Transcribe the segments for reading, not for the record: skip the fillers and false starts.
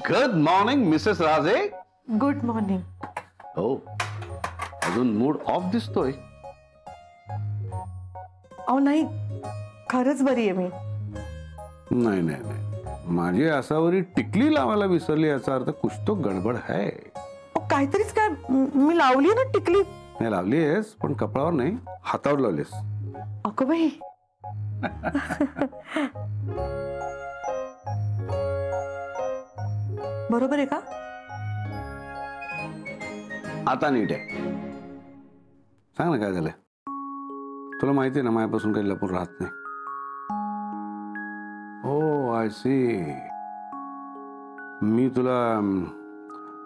Good morning Mrs राजे. Good morning. हो, अजून मूड ऑफ दिसतोय. अहो नाही, खरंच बरी आहे मी. नाही नाही नाही, माझी आसावरी टिकली लावायला विसरली याचा अर्थ कुछ तो गडबड है. काहीतरीच काय, मी लावली ना टिकली. नाही लावली आहेस, पण कपाळावर नाही, हातावर लावलीस. अगं बाई. बरोबर आहे का? आता नीट आहे. सांग ना काय झालंय. तुला माहिती आहे ना, माझ्यापासून काही लपून राहत नाही. ओ आय सी. मी तुला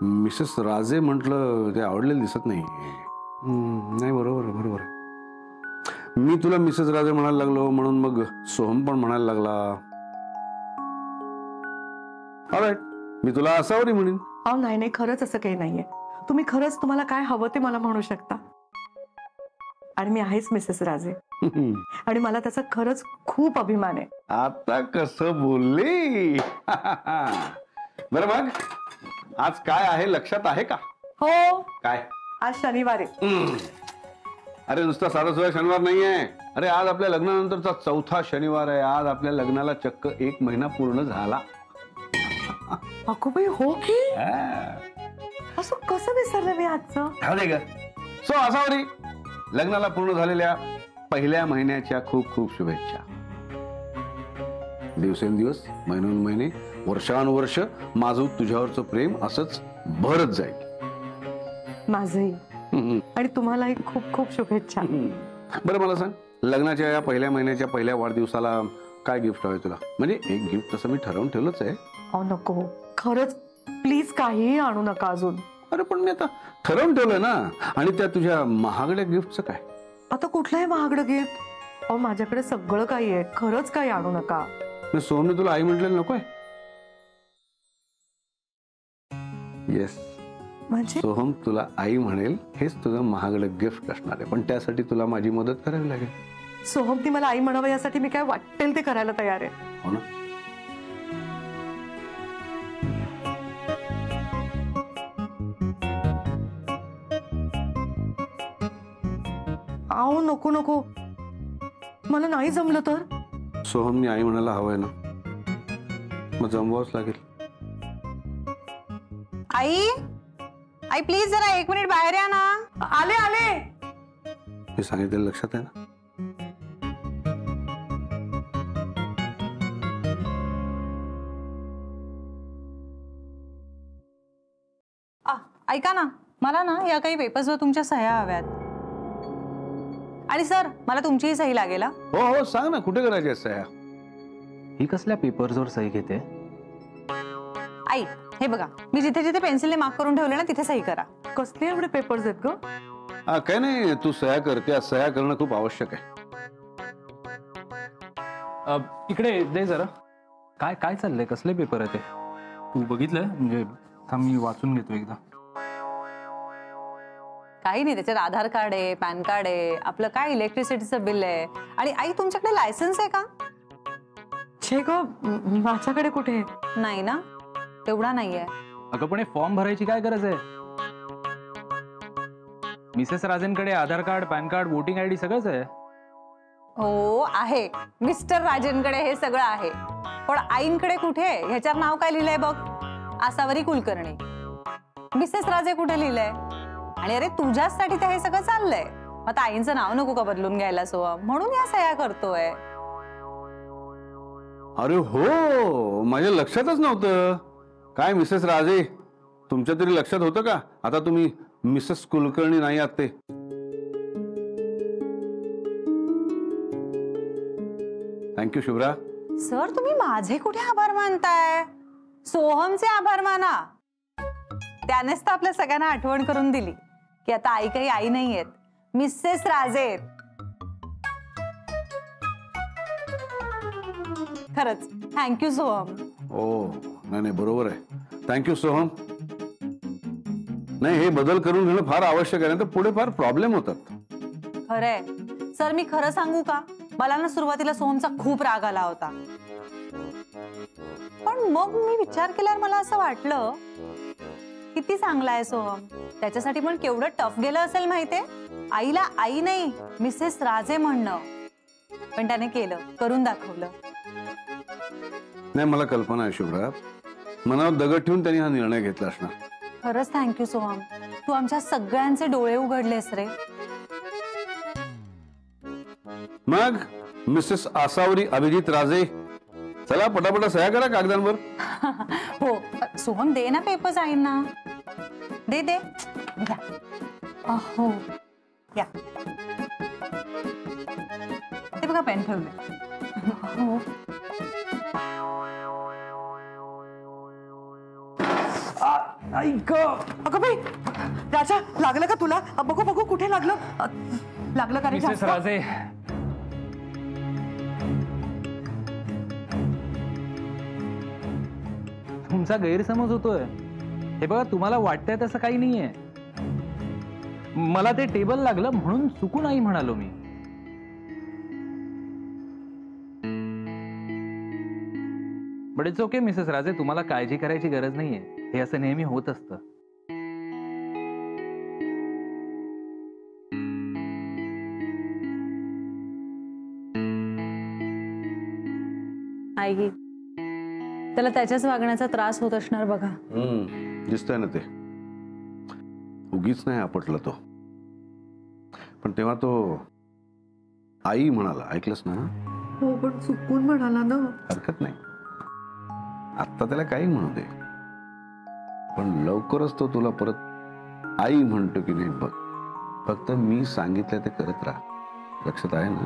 मिसेस राजे म्हटलं ते आवडलेलं दिसत नाही. नाही, बरोबर आहे, बरोबर आहे. मी तुला मिसेस राजे म्हणायला लागलो म्हणून मग सोहम पण म्हणायला लागला. ऑलराईट, मी तुला आसावरी म्हणेन. अहो नाही नाही, खरंच असं काही नाहीये. तुम्ही खरंच तुम्हाला काय हवं ते मला म्हणू शकता. आणि मी आहेच मिसेस राजे. आणि मला त्याचा खरंच खूप अभिमान आहे. आता कसं बोलली. बरं मग आज काय आहे लक्षात आहे का? हो. काय? आज शनिवार आहे. अरे नुसता साधा सुद्धा शनिवार नाहीये. अरे आज आपल्या लग्नानंतरचा 4था शनिवार आहे. आज आपल्या लग्नाला चक्क 1 महिना पूर्ण झाला. अगो बाई, हो की? असं कसं विसरलं मी आजचं? सो आसावरी, लग्नाला पूर्ण झालेल्या पहिल्या महिन्याच्या खूप खूप शुभेच्छा. दिवसेंदिवस, महिनोन्महिने, वर्षानुवर्ष माझं तुझ्यावरचं प्रेम असंच भरत जाईल. माझंही. आणि तुम्हालाही खूप खूप शुभेच्छा. बरं मला सांग, लग्नाच्या या पहिल्या महिन्याच्या पहिल्या वाढदिवसाला काय गिफ्ट हवंय तुला? म्हणजे एक गिफ्ट तसं मी ठरवून ठेवलंच आहे. अहो नको, खरंच प्लीज काहीही आणू नका अजून. अरे पण मी आता ठरवून ठेवलंय ना. आणि त्या तुझ्या महागड्या गिफ्टचं काय? आता कुठलंही महागडं गिफ्ट? अहो माझ्याकडे सगळं काही आहे, खरंच काही आणू नका. सोहमने तुला आई म्हटलेलं नकोय? येस, म्हणजे सोहम तुला आई म्हणेल हेच तुझं महागडं गिफ्ट असणार आहे. पण त्यासाठी तुला माझी मदत करावी लागेल. सोहमनी मला आई म्हणावं यासाठी मी काय वाटेल ते करायला तयार आहे. हो ना? अहो नको नको, मला नाही जमलं तर. सोहमनी आई म्हणायला हवंय ना, मग जमवावंच लागेल. आई, आई प्लीज जरा 1 मिनिट बाहेर या ना. आले आले. मी सांगितलेलं लक्षात आहे ना? ऐका ना, मला ना या काही पेपर्सवर तुमच्या सह्या हव्यात. आणि सर, मला तुमचीही सही लागेल. हो हो, सांग ना कुठे करायची सह्या? ही कसल्या पेपर्सवर सही घेते? आई हे बघा, मी जिथे जिथे पेन्सिलने मार्क करून ठेवले ना तिथे सही करा. कसले एवढे पेपर्स आहेत ग? काय नाही, तू सह्या करते. सह्या करणं खूप आवश्यक आहे. इकडे दे जरा. काय काय चाललंय? कसले पेपर आहे ते? तू बघितलंय? म्हणजे थांब मी वाचून घेतो एकदा. काही नाही, त्याच्यात आधार कार्ड आहे, पॅन कार्ड आहे, आपलं काय इलेक्ट्रिसिटीचं बिल आहे. आणि आई तुमच्याकडे लायसन्स आहे का? छे ग, माझ्याकडे कुठे? नाही ना, तेवढा नाहीये. अगं पण हे फॉर्म भरायची काय गरज आहे? मिसेस राजेंकडे Aadhaar card, PAN card, voting ID सगळंच आहे. हो आहे, मिस्टर राजेंकडे हे सगळं आहे. पण आईंकडे कुठे? ह्याच्यावर नाव काय लिहिलंय बघ, आसावरी कुलकर्णी. मिसेस राजे कुठे लिहिलंय? आणि अरे तुझ्यासाठी तर हे सगळं चाललंय. आता आईंचं नाव नको का बदलून घ्यायला सोहम? म्हणून या सह्या करतोय. अरे हो, माझ्या लक्षातच नव्हतं. काय मिसेस राजे, तुमच्या तरी लक्षात होतं का आता तुम्ही मिसेस कुलकर्णी नाही आहात ते? थँक्यू शुभ्रा. सर तुम्ही माझे कुठे आभार मानताय? सोहमचे आभार माना. त्यानेच तर आपल्या सगळ्यांना आठवण करून दिली की आता आई काही आई नाहीयेत, मिसेस राजे आहेत. खरंच थँक्यू सोहम. ओ नाही बरोबर आहे. थँक्यू सोहम. नाही, हे बदल करून घेणं फार आवश्यक आहे, ना तर पुढे फार प्रॉब्लेम होतात. खरंय सर, मी खरं सांगू का, मला ना सुरुवातीला सोहमचा खूप राग आला होता. पण पण मग मी विचार केल्यावर मला असं वाटलं, किती चांगला आहे सोहम. त्याच्यासाठी पण केवढं टफ गेलं असेल माहितीये. आईला आई नाही मिसेस राजे म्हणणं, पण त्याने केलं, करून दाखवलं. नाही, मला कल्पना आहे शुभ्रा, मनावर दगड ठेवून त्यांनी हा निर्णय घेतला असणार. खरंच थँक्यू सोहम, तू आमच्या सगळ्यांचे डोळे उघडलेस रे. मग मिसेस आसावरी अभिजित राजे, चला पटापटा सह्या करा कागदांवर. हो सोहम, दे ना पेपर्स आईंना. दे दे घ्या. हो या, ते बघा पेन ठेवले. हो अगं बाई, राजा लागलं का तुला? बघू बघू कुठे लागलं. लागलं का रे मिसेस जास्त? राजे, तुमचा गैरसमज होतोय. हे बघा, तुम्हाला वाटतंय तसं काही नाहीये. मला ते टेबल लागलं म्हणून चुकून आई म्हणालो मी. बट इट्स ओके मिसेस राजे, तुम्हाला काळजी करायची गरज नाहीये. हे असं नेहमी होत असतं. आई, त्याला त्याच्याच वागण्याचा त्रास होत असणार बघा. दिसतंय ना ते. उगीच नाही आपटला तो. पण तेव्हा तो आई म्हणाला, ऐकलंस ना? हो, पण चुकून म्हणाला ना. हरकत नाही, आता त्याला काही म्हणू दे, पण लवकरच तो तुला परत आई म्हणतो की नाही बघ. फक्त मी सांगितलं ते करत राहा. लक्षात आहे ना?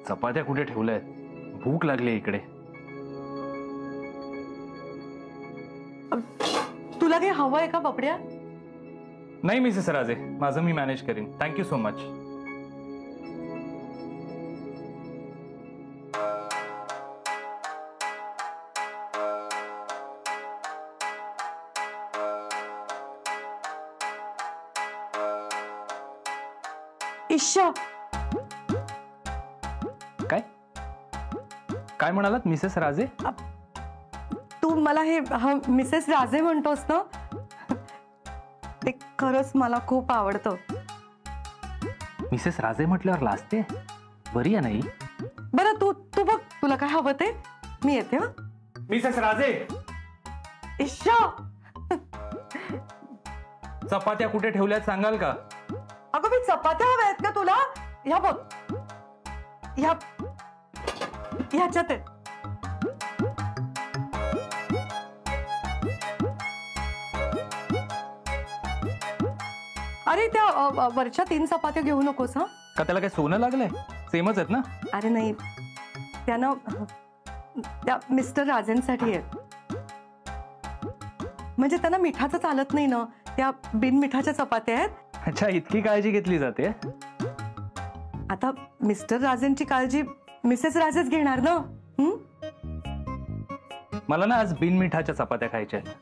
चपात्या कुठे ठेवल्यात? भूक लागली इकडे. तुला काही हवंय का पपड्या? नाही मिसेस राजे, माझं मी मॅनेज करीन. Thank you so much. ईशा, काय काय म्हणालात मिसेस राजे? तू मला हे मिसेस राजे म्हणतोस ना, ते खरंच मला खूप आवडतं. मिसेस राजे म्हटल्यावर लाजते? बरी आहे नाही? बरं तू तू बघ, तुला काय हवं ते. मी येते. हा मिसेस राजे, ईशा. चपात्या कुठे ठेवल्यात सांगाल का? अगं मी चपात्या हव्या आहेत का तुला? ह्या बघ, ह्याच्यात आहे. अरे त्या वरच्या 3 चपात्या घेऊ नकोस. हा का त्याला काय सोनं लागलंय? सेमच आहेत ना? अरे नाही, त्यानं त्या मिस्टर राजेंसाठी आहेत. म्हणजे त्यांना मिठाचं चालत नाही ना, त्या बिनमिठाच्या चपात्या आहेत. अच्छा, इतकी काळजी घेतली जाते? आता मिस्टर राजेंची काळजी मिसेस राजेच घेणार ना. मला ना आज बिनमिठाच्या चपात्या खायच्या आहेत.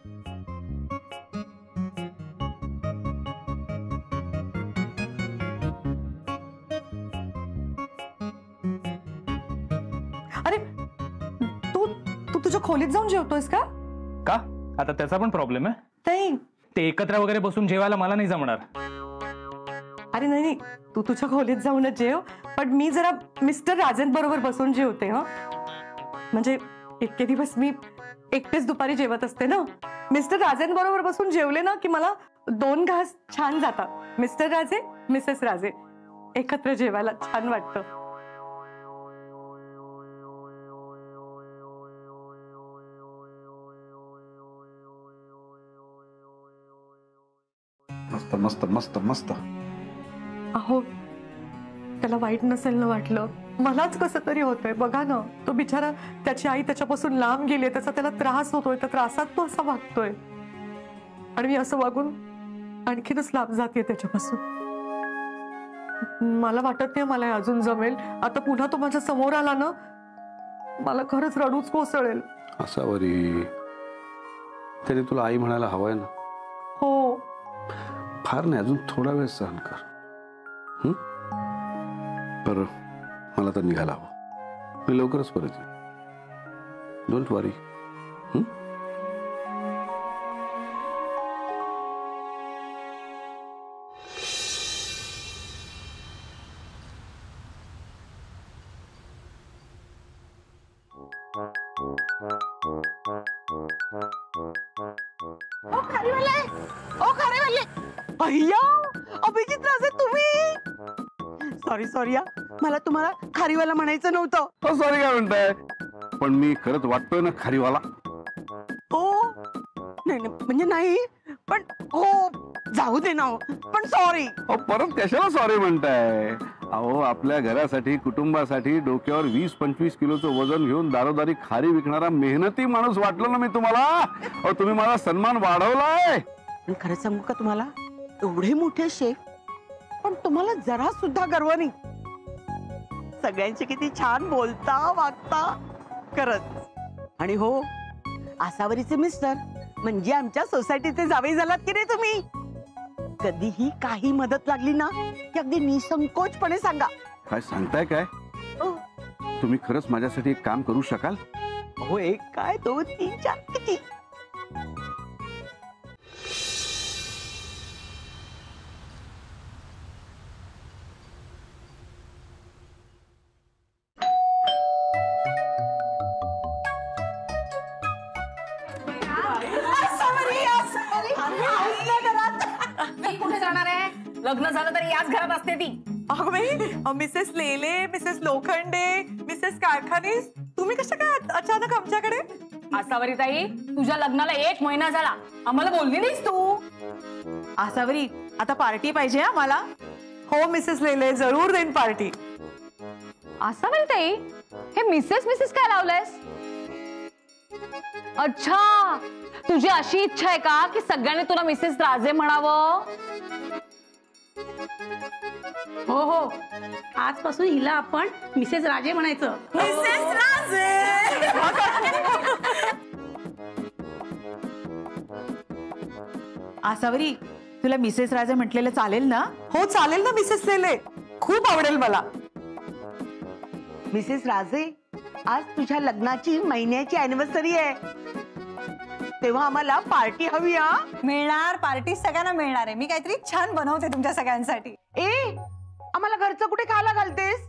अरे तू तू तुझ्या खोलीत जाऊन जेवतोयस का? का आता त्याचा पण प्रॉब्लेम आहे? नाही. ते एकत्र वगैरे बसून जेवायला मला नाही जमणार. अरे नाही, तू तुझ्या खोलीत जाऊनच जेव, पण मी जरा मिस्टर राजेंबरोबर बसून जेवते. म्हणजे इतके दिवस मी एकटेच दुपारी जेवत असते ना. मिस्टर राजेंबरोबर बसून जेवले ना की मला 2 घास छान जातात. मिस्टर राजे, मिसेस राजे एकत्र जेवायला छान वाटतं. मस्त मस्त मस्त मस्त. अहो, त्याला वाईट नसेल ना वाटलं? मलाच कसं तरी होतंय. बघा ना, तो बिचारा, त्याची आई त्याच्यापासून लांब गेली, त्याचा त्याला त्रास होतोय. त्या त्रासात तो असा वागतोय आणि मी असं वागून आणखीनच लांब जाते त्याच्यापासून. मला वाटत नाही मला हे अजून जमेल. आता पुन्हा तो माझ्या समोर आला ना, मला खरंच रडूच कोसळेल. असावरी, तरी तुला आई म्हणायला हवंय ना? हो. फार नाही, अजून थोडा वेळ सहन कर. बरं, मला तर निघायला हवं. मी लवकरच परत येईन. डोंट वरी. अय्या, अभिजित राजे तुम्ही. सॉरी सॉरी, मला तुम्हाला खारीवाला म्हणायचं नव्हतं. सॉरी काय म्हणताय, पण मी खरंच वाटतोय ना खारीवाला. हो नाही नाही, म्हणजे नाही, पण हो जाऊ दे ना हो. पण सॉरी. अहो, परत कशाला सॉरी म्हणताय. अहो, आपल्या घरासाठी कुटुंबासाठी डोक्यावर 20-25 किलोचं वजन घेऊन दारोदारी खारी विकणारा मेहनती माणूस वाटलो ना मी तुम्हाला. अहो, तुम्ही माझा सन्मान वाढवलाय. पण खरं सांगू का तुम्हाला, एवढे मोठे शेफ पण तुम्हाला जरा सुद्धा गर्व नाही. सगळ्यांची किती छान बोलता वागता खरंच. आणि हो, आसावरीचे मिस्टर म्हणजे आमच्या सोसायटीचे जावई झालात की नाही तुम्ही. कधीही काही मदत लागली ना की अगदी निसंकोचपणे सांगा. काय सांगताय काय. हो. तुम्ही खरंच माझ्यासाठी एक काम करू शकाल. हो, एक काय 2 3 4 किती. मी कुठे जाणार आहे. लग्न झालं तरी याच घरात असते ती. अगं बाई, मिसेस लेले, मिसेस लोखंडे, मिसेस कारखानीस, तुम्ही कशा काय अचानक आमच्याकडे. आसावरी ताई, तुझ्या लग्नाला 1 महिना झाला, आम्हाला बोलली नाहीस तू. आसावरी, आता पार्टी पाहिजे आम्हाला. हो मिसेस लेले, जरूर देईन पार्टी. आसावरी ताई, हे मिसेस मिसेस काय लावलंयस. अच्छा, तुझी अशी इच्छा आहे का की सगळ्यांनी तुला मिसेस राजे म्हणावं. हो हो, आजपासून हिला आपण मिसेस राजे म्हणायचं. मिसेस राजे. आसावरी, तुला मिसेस राजे म्हटलेलं चालेल ना. हो चालेल ना मिसेस लेले, खूप आवडेल मला. मिसेस राजे, आज तुझ्या लग्नाची महिन्याची अॅनिव्हर्सरी आहे, तेव्हा आम्हाला पार्टी हवी. मिळणार पार्टी, सगळ्यांना मिळणार आहे. मी काहीतरी छान बनवते तुमच्या सगळ्यांसाठी. ए, आम्हाला घरचं कुठे खायला घालतेस.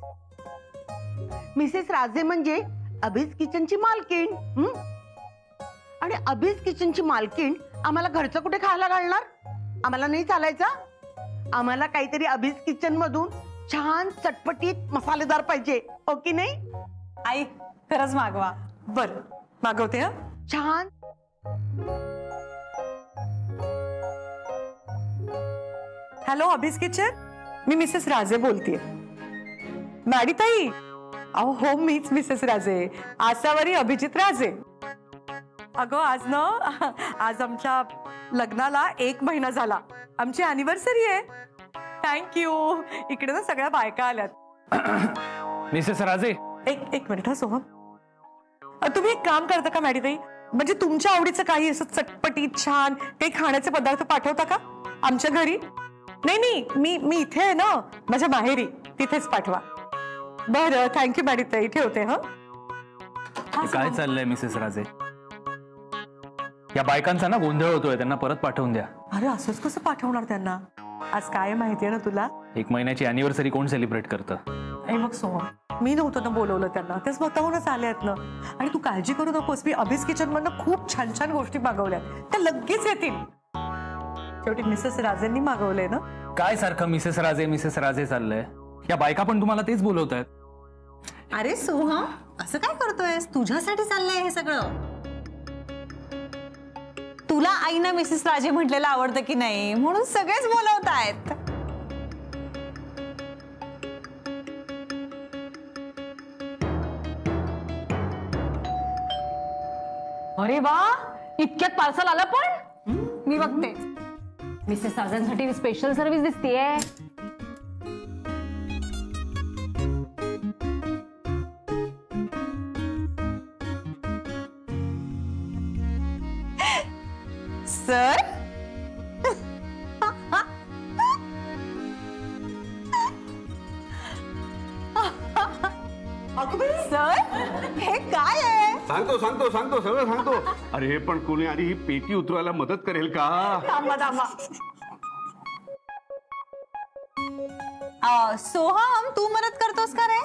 मिसेस राजे म्हणजे अभिज किचनची मालकीण. आणि अभिज किचनची मालकीण आम्हाला घरचं कुठे खायला घालणार. आम्हाला नाही चालायचा. आम्हाला काहीतरी अभिज किचन मधून छान चटपटीत मसालेदार पाहिजे, हो की नाही. आई, खरंच मागवा. बर, मागवते. हा छान. हॅलो अभिज किचन, मी मिसेस राजे बोलतेय. मॅडी ताई, अहो हो मीच मिसेस राजे, आसावरी अभिजित राजे. अगं आज आमच्या लग्नाला 1 महिना झाला. आमची अॅनिव्हर्सरी आहे. थँक्यू. इकडे ना सगळ्या बायका आल्यात. मिसेस राजे, एक मिनिट हा सोहम. तुम्ही एक काम करता का मॅडी ताई, म्हणजे तुमच्या आवडीचं काही असं चटपटीत छान काही खाण्याचे पदार्थ पाठवता का आमच्या घरी. नाही, मी इथे आहे ना, माझ्या माहेरी, तिथेच पाठवा. बरं, थँक्यू मॅडी ताई, ठेवते. हा काय चाललंय मिसेस राजे. या बायकांचा ना गोंधळ होतोय, त्यांना परत पाठवून द्या. अरे असंच कसं पाठवणार त्यांना. आज काय माहितीये ना तुला. 1 महिन्याची अॅनिव्हर्सरी कोण सेलिब्रेट करतं. ए मग सोहम, मी नव्हतं ना बोलवलं त्यांना, ते स्वतःहूनच आले आहेत ना. आणि तू काळजी करू नकोस, मी अभिज किचन मधनं खूप छान छान गोष्टी मागवल्यात, त्या लगेच येतील. शेवटी मिसेस राजेंनी मागवलंय ना. काय सारखं मिसेस राजे चाललंय. या बायका पण तुम्हाला तेच बोलवत आहेत. अरे सोहम, असं काय करतोयस. तुझ्यासाठी चाललंय हे सगळं. तुला आईना मिसेस राजे म्हटलेलं आवडतं की नाही, म्हणून सगळेच बोलवतायत. अरे वा, इतक्यात पार्सल आलं. पण मी बघते. मिसेस राजांसाठी स्पेशल सर्व्हिस दिसतीये. सर सर हे काय आहे? सांगतो सांगतो सांगतो सगळं सांगतो. अरे हे पण कोणी आधी ही पेटी उतरवायला मदत करेल का? सोहम तू मदत करतोस का रे?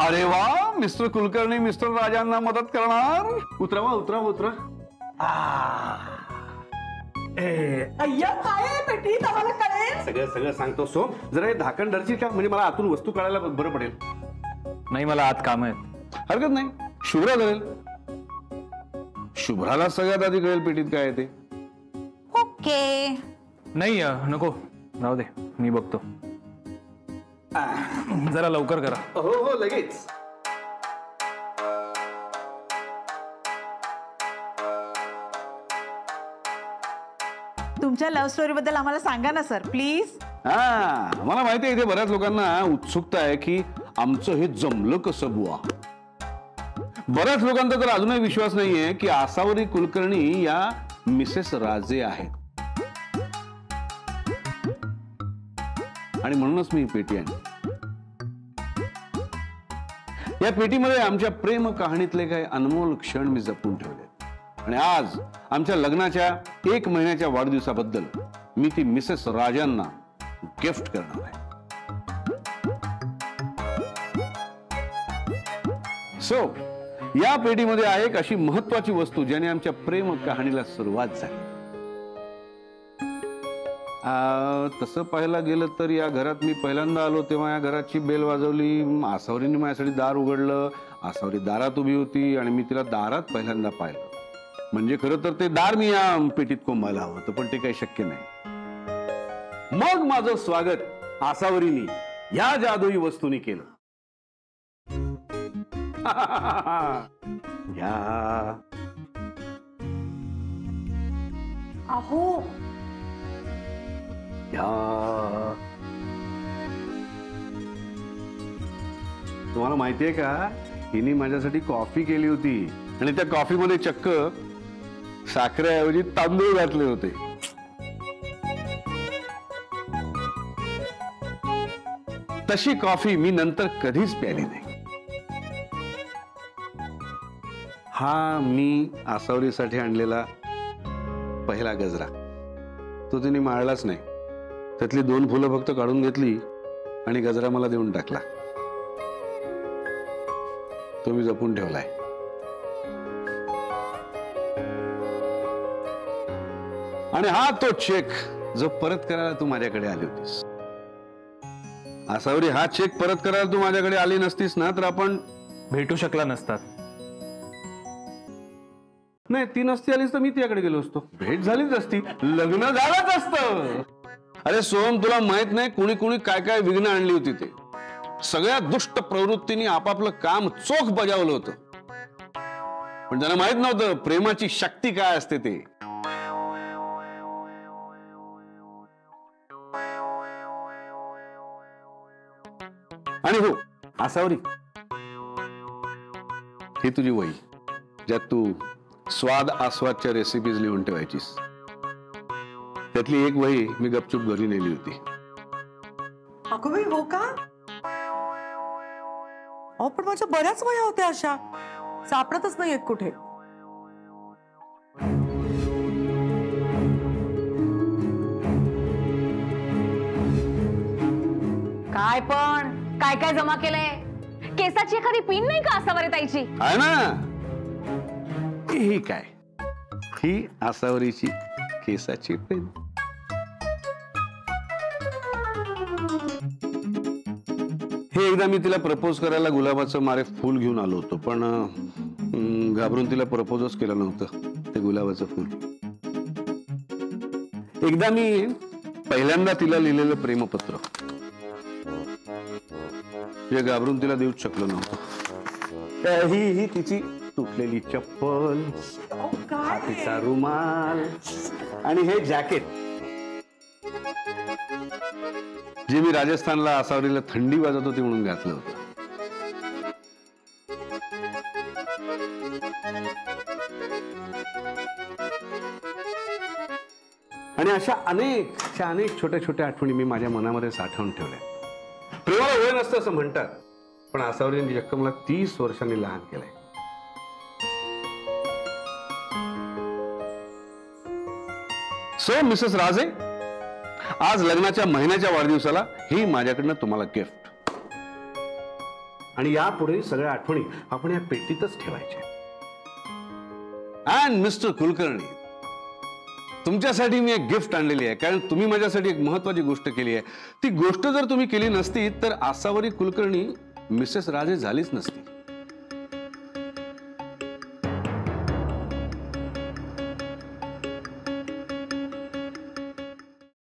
अरे वा, मिस्टर कुलकर्णी मिस्टर राजांना मदत करणार. उतरवा उतरवा उतरा. अय्या काय आहे पेटीत आम्हाला कळेल. सगळं सगळं सांगतो. सोम जरा हे झाकण धरशील का? म्हणजे मला आतून वस्तू काढायला बरं पडेल. नाही, मला आत काम आहेत. हरकत नाही, शुभ्रा करेल. शुभ्राला सगळ्यात आधी कळेल पेटीत काय आहे ते. ओके. नाही नको, राहू दे, मी बघतो. जरा लवकर करा. हो हो लगेच. तुमच्या लव्ह स्टोरी बद्दल आम्हाला सांगा ना सर प्लीज. हा, मला माहिती आहे इथे बऱ्याच लोकांना उत्सुकता आहे की आमचं हे जमलं कसं बुवा. बऱ्याच लोकांचा तर अजूनही विश्वास नाहीये की आसावरी कुलकर्णी या मिसेस राजे आहेत. आणि म्हणूनच मी ही पेटी आणली. या पेटीमध्ये आमच्या प्रेम कहाणीतले काही अनमोल क्षण मी जपून ठेवले. आणि आज आमच्या लग्नाच्या 1 महिन्याच्या वाढदिवसाबद्दल मी ती मिसेस राजांना गिफ्ट करणार आहे. सो या पेटीमध्ये आहे एक अशी महत्वाची वस्तू ज्याने आमच्या प्रेम कहाणीला सुरुवात झाली. तसं पाहायला गेलं तर या घरात मी पहिल्यांदा आलो तेव्हा या घराची बेल वाजवली. आसावरीने माझ्यासाठी दार उघडलं. आसावरी दारात उभी होती आणि मी तिला दारात पहिल्यांदा पाहिलं. म्हणजे खरं तर ते दार मी या पेटीत कोंबायला हवं होतं, पण ते काही शक्य नाही. मग माझं स्वागत आसावरीनी या जादुई वस्तूनी केलं. या अहो या तुम्हाला माहितीये का, हिने माझ्यासाठी कॉफी केली होती आणि त्या कॉफीमध्ये चक्क साखरेऐवजी तांदूळ घातले होते. तशी कॉफी मी नंतर कधीच प्याली नाही. हा मी आसावरीसाठी आणलेला पहिला गजरा. तो तिने माळलाच नाही. त्यातली 2 फुलं फक्त काढून घेतली आणि गजरा मला देऊन टाकला. तो मी जपून ठेवलाय. आणि हा तो चेक जो परत करायला तू माझ्याकडे आली होतीस. आसावरी, हा चेक परत करायला तू माझ्याकडे आली नसतीस ना तर आपण भेटू शकला नसतात. नाही, ती नसती आलीस तर मी तिच्याकडे गेलो असतो. भेट झालीच असती, लग्न झालंच असतं. अरे सोहम, तुला माहित नाही कुणी कुणी काय काय विघ्न आणली होती. ते सगळ्या दुष्ट प्रवृत्तींनी आपापलं काम चोख बजावलं होतं. पण त्यांना माहित नव्हतं प्रेमाची शक्ती काय असते ते. आणि हो आसावरी, ही तुझी वही ज्यात तू स्वाद आस्वादच्या रेसिपीज लिहून ठेवायचीस. त्यातली एक वही मी गपचूप घरी नेली होती. अगं बाई, हो का? अहो पण माझ्या बऱ्याच वह्या होत्या अशा, सापडतच नाहीयेत कुठे. काय पण काय काय जमा केलंय? केसाची एखादी पिन नाही का आसावरी ताईची? आहे ना. ही काय, ही आसावरीची केसाची पेन. हे एकदा मी तिला प्रपोज करायला गुलाबाचं मारे फूल घेऊन आलो होतो, पण घाबरून तिला प्रपोजच केलं नव्हतं ते गुलाबाचं फूल. एकदा मी पहिल्यांदा तिला लिहिलेलं प्रेमपत्र जे घाबरून तिला देऊच शकलो नव्हतं. ही तिची तुटलेली चप्पल, हातीचा रुमाल आणि हे जॅकेट जे मी राजस्थानला आसावरीला थंडी वाजत होती म्हणून घातलं होतं. आणि अशा अनेक छोट्या छोट्या आठवणी मी माझ्या मनामध्ये साठवून ठेवल्या. प्रेमाला वय नसतं असं म्हणतात, पण आसावरींनी चक्क मला 30 वर्षांनी लहान केलंय. सो मिसेस राजे, आज लग्नाच्या महिन्याच्या वाढदिवसाला ही माझ्याकडनं तुम्हाला गिफ्ट. आणि यापुढे सगळ्या आठवणी आपण या पेटीतच ठेवायच्या. अँड मिस्टर कुलकर्णी, तुमच्यासाठी मी एक गिफ्ट आणलेली आहे, कारण तुम्ही माझ्यासाठी एक महत्वाची गोष्ट केली आहे. ती गोष्ट जर तुम्ही केली नसती तर आसावरी कुलकर्णी मिसेस राजे झालीच नसती.